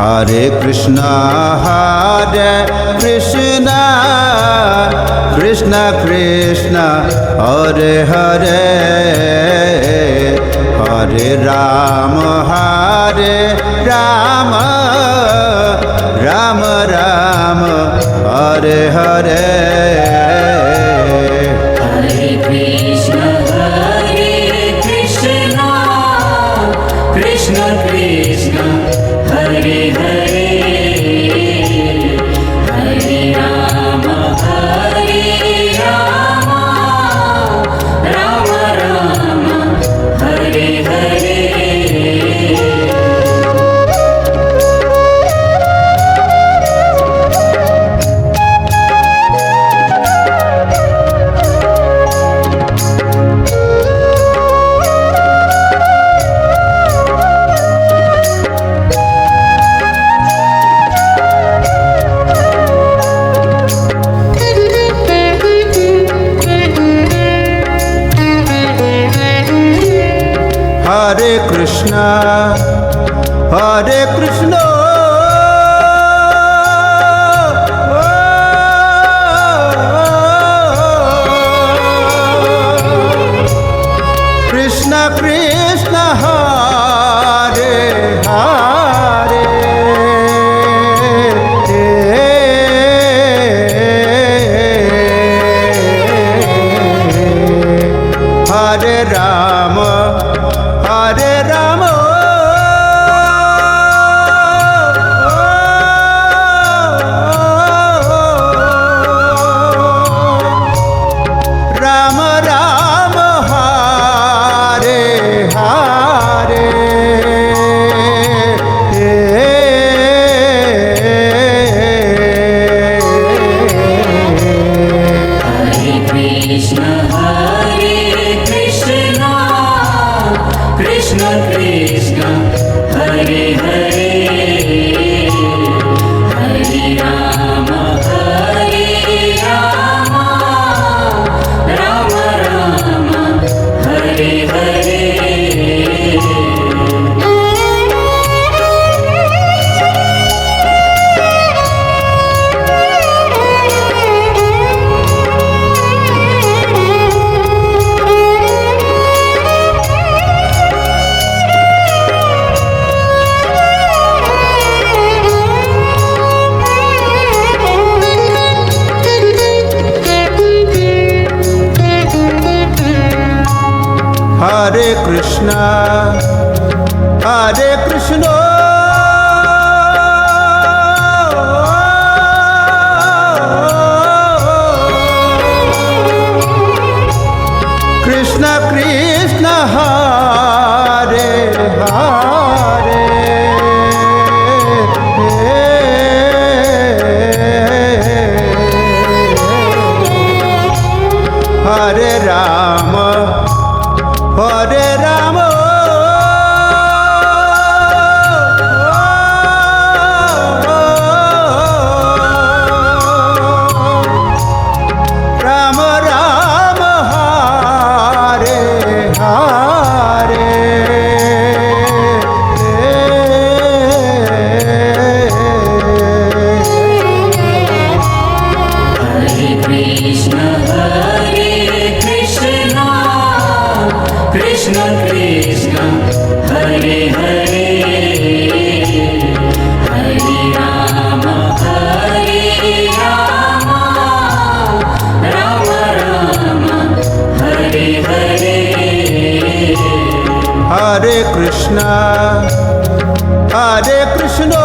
Hare Krishna, Krishna Krishna, Hare Hare, Hare Rama, Rama Rama, Hare Hare. Hare Krishna, Krishna Krishna, Hare Hare, Hare Rama, Rama Rama, Hare Hare. Hare Krishna, Krishna Krishna, Hare Hare, Hare Rama, Hare Rama, Rama Rama, Hare Hare, Hare Krishna, Krishna Krishna, Hare Hare, Hare Rama, Rama Rama, Hare Hare. Hare Krishna, Krishna Krishna, Hare Hare, Hare Rama, Hare Rama, Rama Rama, Hare Hare, Hare Krishna, Krishna Krishna, Hare Hare, Hare Rama, Rama Rama, Hare Hare. Hare Krishna,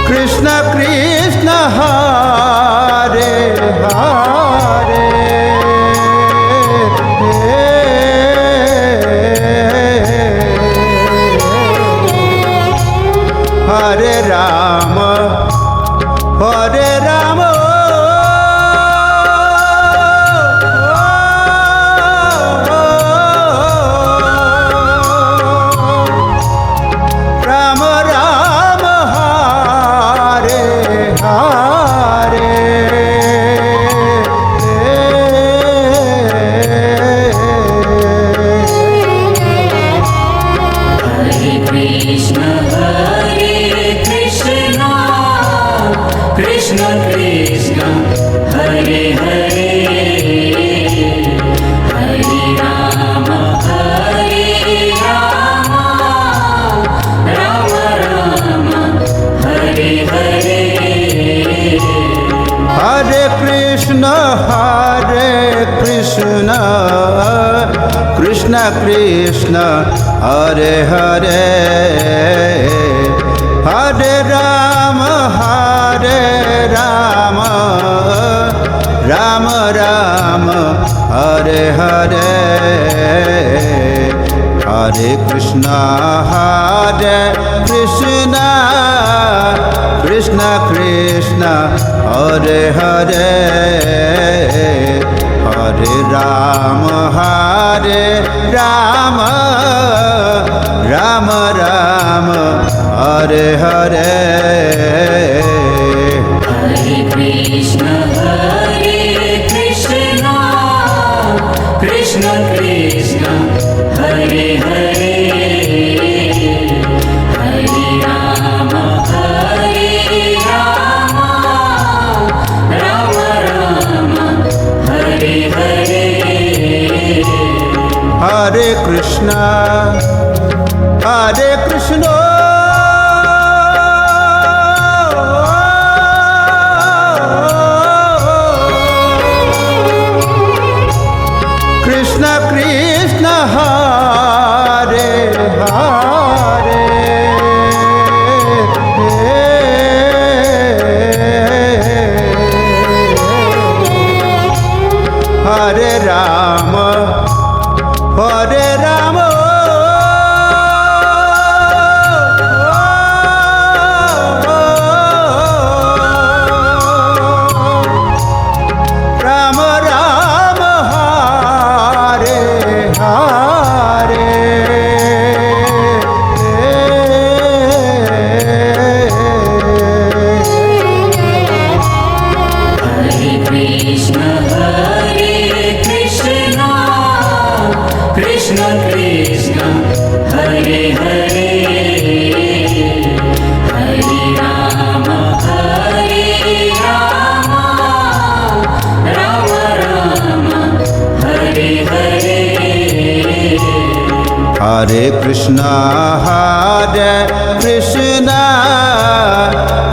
Krishna Krishna, Hare Hare, Hare Rama, Hare Rama, Rama Rama, Hare Hare, Krishna Krishna Hare Hare Hare Ram Ram Ram Hare Hare Hare Krishna Krishna Krishna Hare Hare Hare Ram Ram Ram Hare Hare Hare Krishna, Krishna Krishna, Hare Hare, Hare Rama, Rama Rama, Hare Hare. Hare Krishna Krishna Krishna Hare Hare Hare Rama Krishna Krishna, Hare Hare, Hare Rama, Rama Rama, Hare Hare. Hare Krishna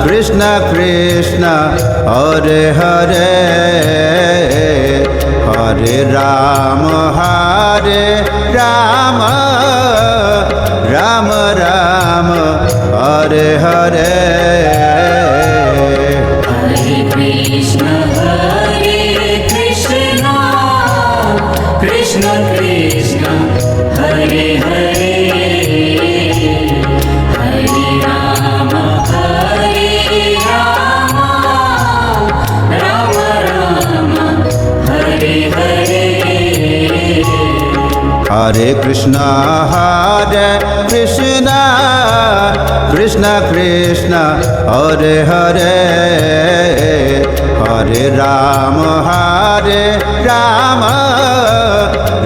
Krishna Krishna Hare Hare Hare Rama Rama Rama Hare Hare Hare Krishna, Krishna Krishna, Hare Hare, Hare Rama, Rama Rama, Hare Hare. Hare Krishna Krishna Krishna Hare Hare Hare Rama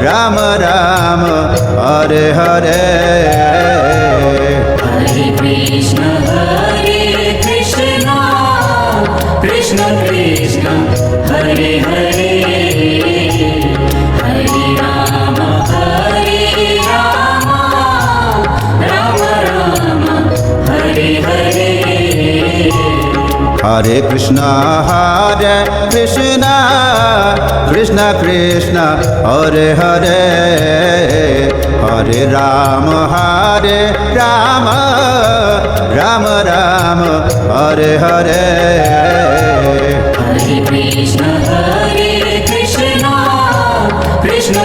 Rama Rama Hare Hare Hare Krishna, Krishna Krishna, Hare Hare, Hare Rama, Rama Rama, Hare Hare. Hare Krishna Krishna Krishna Hare Hare Hare Rama Rama Rama Hare Hare Hare Krishna, Krishna Krishna,